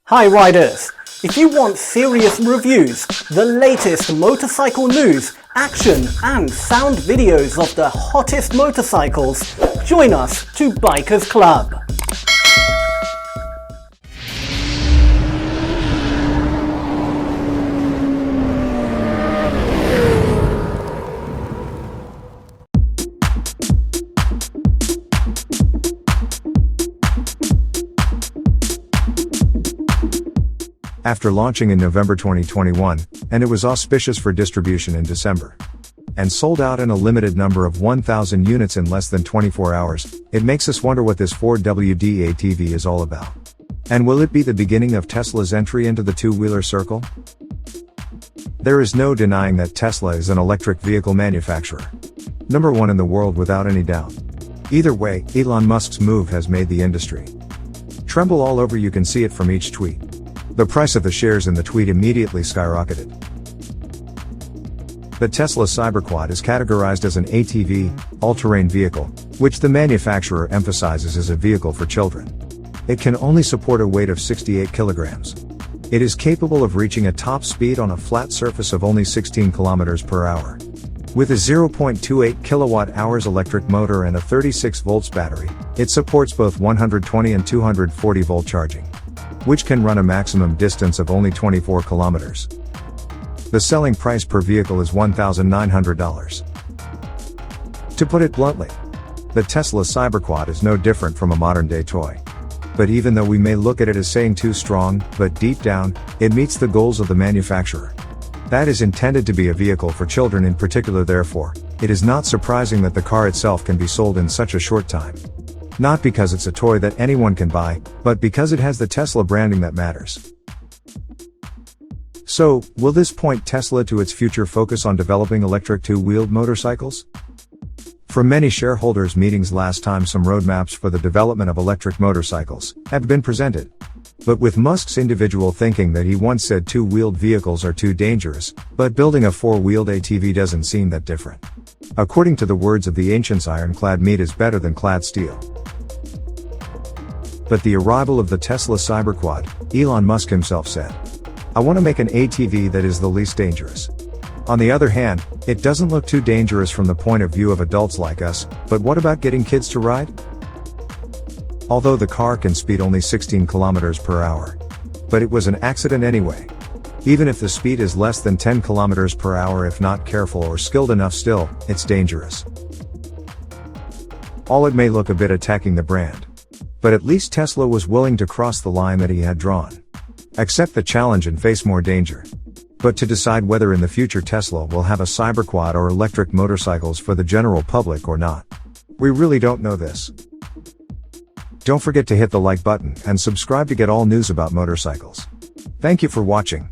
Hi riders! If you want serious reviews, the latest motorcycle news, action and sound videos of the hottest motorcycles, join us to Bikers Club. After launching in November 2021, and it was auspicious for distribution in December, and sold out in a limited number of 1,000 units in less than 24 hours, it makes us wonder what this Ford WD ATV is all about. And will it be the beginning of Tesla's entry into the two-wheeler circle? There is no denying that Tesla is an electric vehicle manufacturer. Number one in the world without any doubt. Either way, Elon Musk's move has made the industry tremble all over. You can see it from each tweet. The price of the shares in the tweet immediately skyrocketed. The Tesla Cyberquad is categorized as an ATV, all-terrain vehicle, which the manufacturer emphasizes is a vehicle for children. It can only support a weight of 68 kilograms. It is capable of reaching a top speed on a flat surface of only 16 kilometers per hour. With a 0.28 kilowatt-hours electric motor and a 36 volts battery, it supports both 120 and 240 volt charging, which can run a maximum distance of only 24 kilometers. The selling price per vehicle is $1,900. To put it bluntly, the Tesla Cyberquad is no different from a modern-day toy. But even though we may look at it as saying too strong, but deep down, it meets the goals of the manufacturer. That is intended to be a vehicle for children in particular. Therefore, it is not surprising that the car itself can be sold in such a short time. Not because it's a toy that anyone can buy, but because it has the Tesla branding that matters. So, will this point Tesla to its future focus on developing electric two-wheeled motorcycles? From many shareholders' meetings last time, some roadmaps for the development of electric motorcycles have been presented. But with Musk's individual thinking that he once said two-wheeled vehicles are too dangerous, but building a four-wheeled ATV doesn't seem that different. According to the words of the ancients, ironclad meat is better than clad steel. But the arrival of the Tesla Cyberquad, Elon Musk himself said, "I want to make an ATV that is the least dangerous." On the other hand, it doesn't look too dangerous from the point of view of adults like us, but what about getting kids to ride? Although the car can speed only 16 kilometers per hour. But it was an accident anyway. Even if the speed is less than 10 kilometers per hour, if not careful or skilled enough, still, it's dangerous. All it may look a bit attacking the brand. But at least Tesla was willing to cross the line that he had drawn. Accept the challenge and face more danger. But to decide whether in the future Tesla will have a Cyberquad or electric motorcycles for the general public or not, we really don't know this. Don't forget to hit the like button and subscribe to get all news about motorcycles. Thank you for watching.